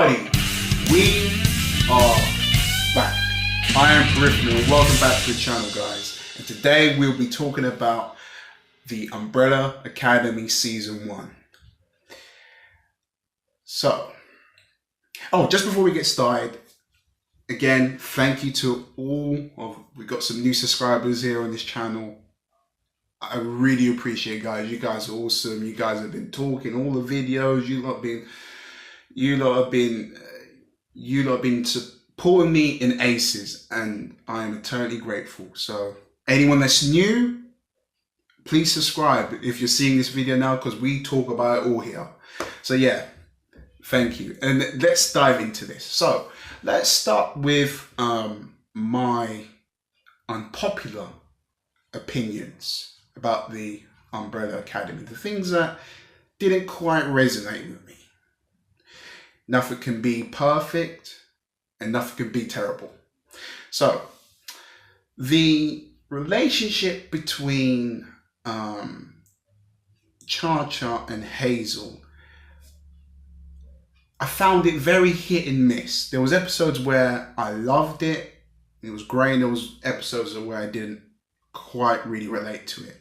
everybody, we are back. I am Peripheral and welcome back to the channel, guys. And today we'll be talking about the Umbrella Academy Season 1. So, just before we get started, again, thank you to we've got some new subscribers here on this channel. I really appreciate it, guys. You guys are awesome. You guys have been talking all the videos. You lot have been supporting me in aces, and I am eternally grateful. So anyone that's new, please subscribe if you're seeing this video now, because we talk about it all here. So yeah, thank you. And let's dive into this. So let's start with my unpopular opinions about the Umbrella Academy, the things that didn't quite resonate with me. Nothing can be perfect and nothing can be terrible. So the relationship between Cha-Cha and Hazel, I found it very hit and miss. There was episodes where I loved it, it was great, and there was episodes where I didn't quite really relate to it.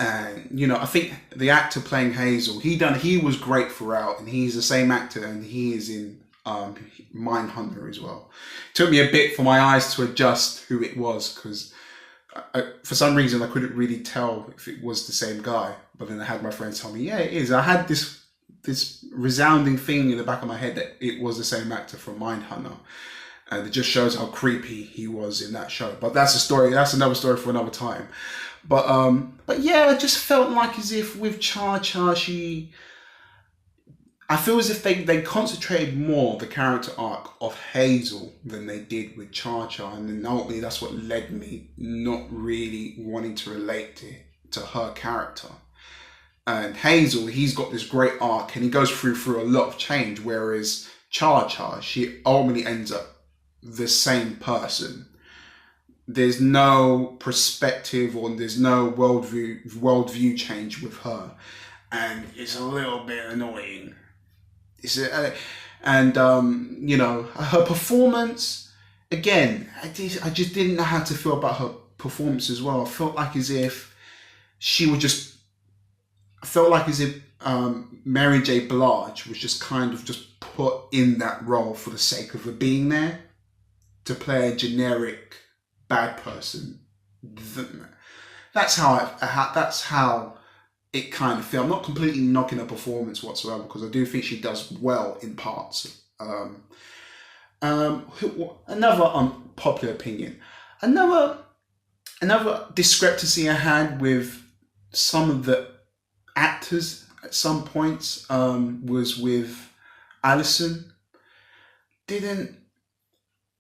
And you know, I think the actor playing Hazel, he was great throughout, and he's the same actor, and he is in Mindhunter as well. It took me a bit for my eyes to adjust who it was, because for some reason I couldn't really tell if it was the same guy. But then I had my friends tell me, yeah, it is. I had this resounding thing in the back of my head that it was the same actor from Mindhunter. And it just shows how creepy he was in that show. But that's a story. That's another story for another time. But yeah, I just felt like as if with Cha-Cha, I feel as if they concentrated more the character arc of Hazel than they did with Cha-Cha, and then ultimately that's what led me not really wanting to relate to her character. And Hazel, he's got this great arc, and he goes through a lot of change, whereas Cha-Cha, she ultimately ends up the same person. There's no perspective, or there's no worldview change with her, and it's a little bit annoying. You know, her performance, again, I just didn't know how to feel about her performance as well. I felt like as if Mary J. Blige was just kind of just put in that role for the sake of her being there, to play a generic bad person. That's how it kind of felt. I'm not completely knocking her performance whatsoever, because I do think she does well in parts. Another unpopular opinion. Another discrepancy I had with some of the actors at some points was with Allison.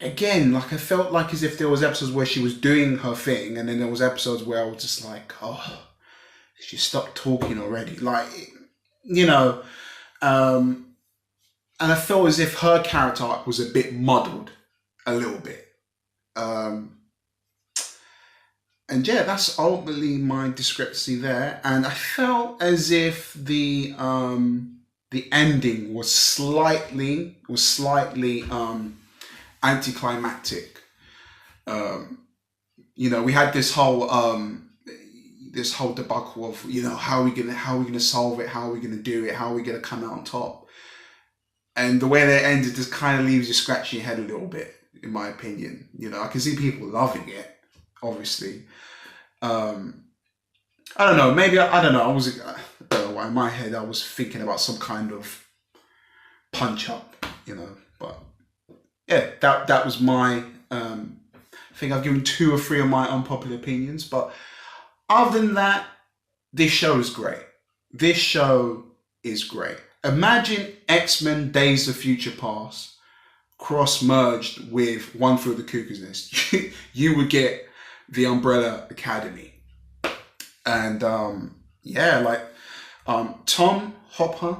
Again, like I felt like as if there was episodes where she was doing her thing, and then there was episodes where I was just like, oh, she stopped talking already. Like, you know, and I felt as if her character arc was a bit muddled, a little bit. And yeah, that's ultimately my discrepancy there. And I felt as if the ending was slightly anticlimactic. You know, we had this whole debacle of, you know, how are we gonna solve it, how are we gonna do it, how are we gonna come out on top, and the way they ended just kind of leaves you scratching your head a little bit, in my opinion. You know, I can see people loving it, obviously. I don't know, maybe I don't know, I don't know why in my head I was thinking about some kind of punch up, you know. But yeah, that was my I think I've given 2 or 3 of my unpopular opinions, but other than that, this show is great. This show is great. Imagine X-Men Days of Future Past cross-merged with One Flew Over the Cuckoo's Nest. You would get the Umbrella Academy. And yeah, like Tom Hopper,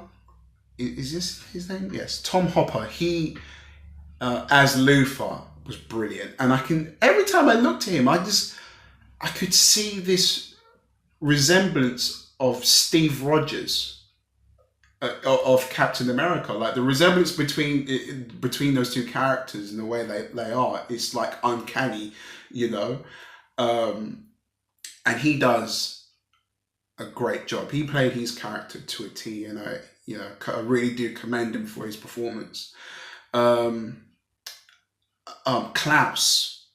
is this his name? Yes, Tom Hopper. He as Luthor was brilliant, and every time I looked at him, I could see this resemblance of Steve Rogers of Captain America. Like the resemblance between those two characters and the way they are, it's like uncanny, you know. Um, and he does a great job. He played his character to a T, and I really do commend him for his performance. Um, Klaus,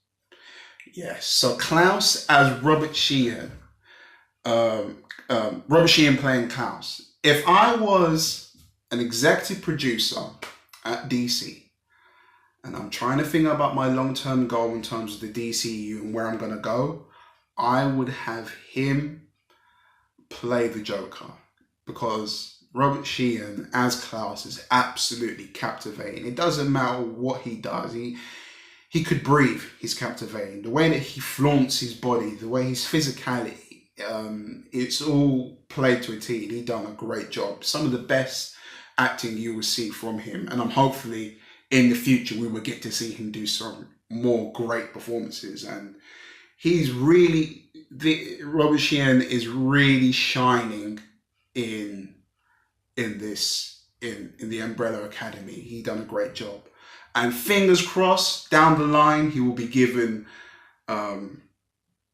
yes. So Klaus as Robert Sheehan. Robert Sheehan playing Klaus. If I was an executive producer at DC and I'm trying to think about my long-term goal in terms of the DCU and where I'm going to go, I would have him play the Joker, because Robert Sheehan as Klaus is absolutely captivating. It doesn't matter what he does. He could breathe. He's captivating. The way that he flaunts his body, the way his physicality, it's all played to a T. He done a great job. Some of the best acting you will see from him, and I'm hopefully in the future we will get to see him do some more great performances. And he's really, Robert Sheehan is really shining in the Umbrella Academy. He done a great job, and fingers crossed down the line he will be given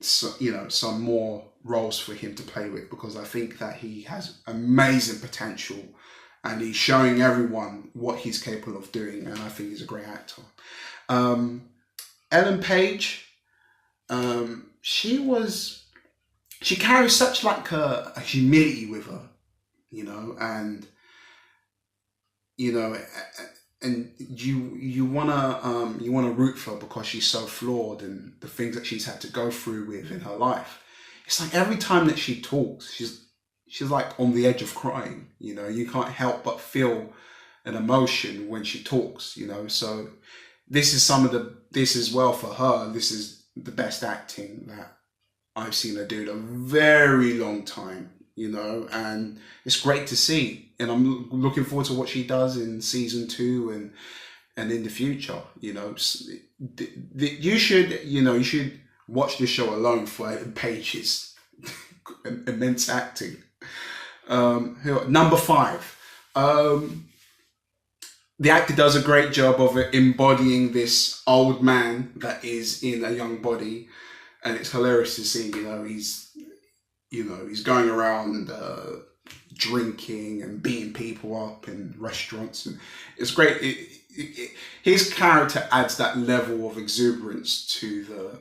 some more roles for him to play with, because I think that he has amazing potential and he's showing everyone what he's capable of doing, and I think he's a great actor. Ellen Page, she carries such like a humility with her, and and you wanna root for her because she's so flawed and the things that she's had to go through with in her life. It's like every time that she talks, she's like on the edge of crying. You can't help but feel an emotion when she talks. So this as well for her. This is the best acting that I've seen her do in a very long time. And it's great to see, and I'm looking forward to what she does in season 2 and in the future. You should watch this show alone for Ellen Page's immense acting. Number 5, the actor does a great job of embodying this old man that is in a young body, and it's hilarious to see. He's going around drinking and beating people up in restaurants, and it's great. His character adds that level of exuberance to the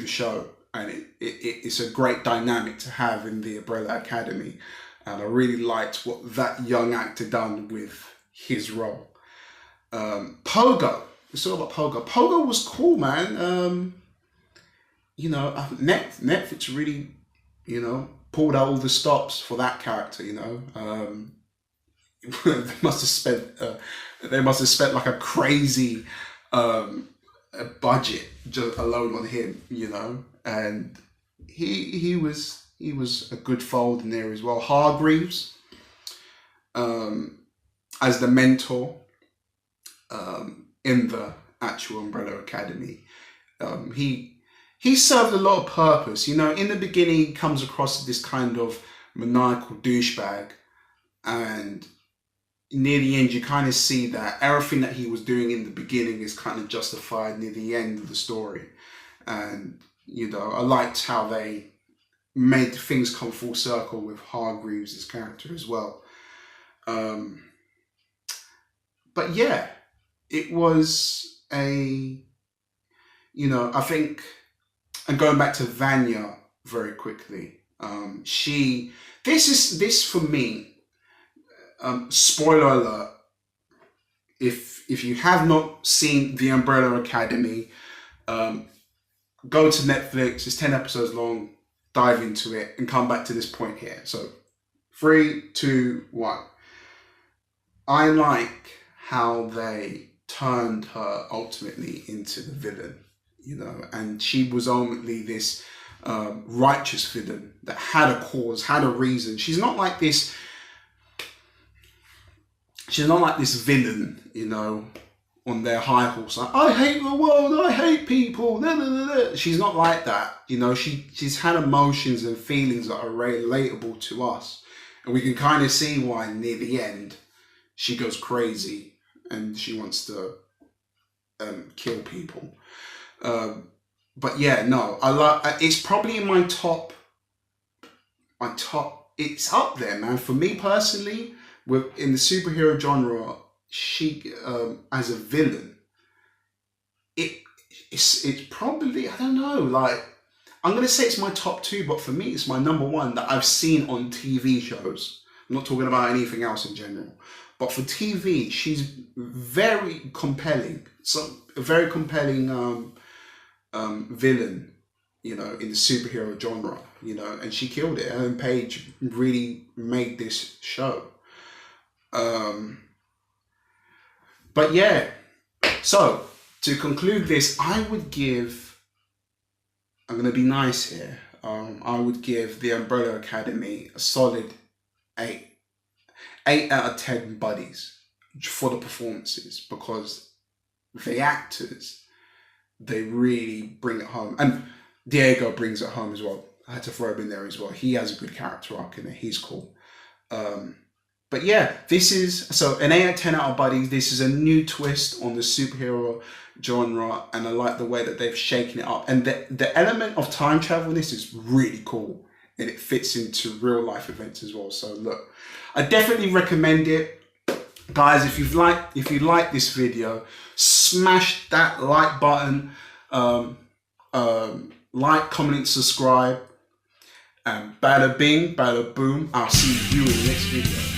show, and it's a great dynamic to have in the Umbrella Academy. And I really liked what that young actor done with his role. Pogo. It's all about Pogo. Pogo was cool, man. Netflix really, pulled out all the stops for that character. They must have spent like a crazy budget just alone on him, and he was a good fold in there as well. Hargreaves, as the mentor in the actual Umbrella Academy, he served a lot of purpose. In the beginning, he comes across as this kind of maniacal douchebag, and near the end, you kind of see that everything that he was doing in the beginning is kind of justified near the end of the story. And I liked how they made things come full circle with Hargreaves' character as well. But yeah, it was I think, and going back to Vanya very quickly, this for me, spoiler alert, if you have not seen The Umbrella Academy, go to Netflix. It's 10 episodes long. Dive into it and come back to this point here. So 3, 2, 1. I like how they turned her ultimately into the villain, and she was ultimately this righteous villain that had a cause, had a reason. She's not like this villain, on their high horse, like, I hate the world, I hate people. She's not like that. She's had emotions and feelings that are relatable to us, And we can kind of see why near the end she goes crazy and she wants to kill people. But yeah, no, I like. It's probably in my top. It's up there, man. For me personally, in the superhero genre, she as a villain, it's probably, I don't know, like, I'm gonna say it's my top two, but for me it's my number one that I've seen on TV shows. I'm not talking about anything else in general, but for TV, she's very compelling. So a very compelling villain, in the superhero genre, and she killed it. Ellen Page really made this show. But yeah, so to conclude this, I'm going to be nice here. I would give The Umbrella Academy a solid 8. 8 out of 10 buddies for the performances, because the actors, they really bring it home. And Diego brings it home as well. I had to throw him in there as well. He has a good character arc in it. He's cool. But yeah, this is, so an 8 out of 10 out of buddies. This is a new twist on the superhero genre, and I like the way that they've shaken it up. And the element of time travel in this is really cool, and it fits into real life events as well. So look, I definitely recommend it. Guys, if you like this video, smash that like button, like, comment, subscribe, and bada bing, bada boom. I'll see you in the next video.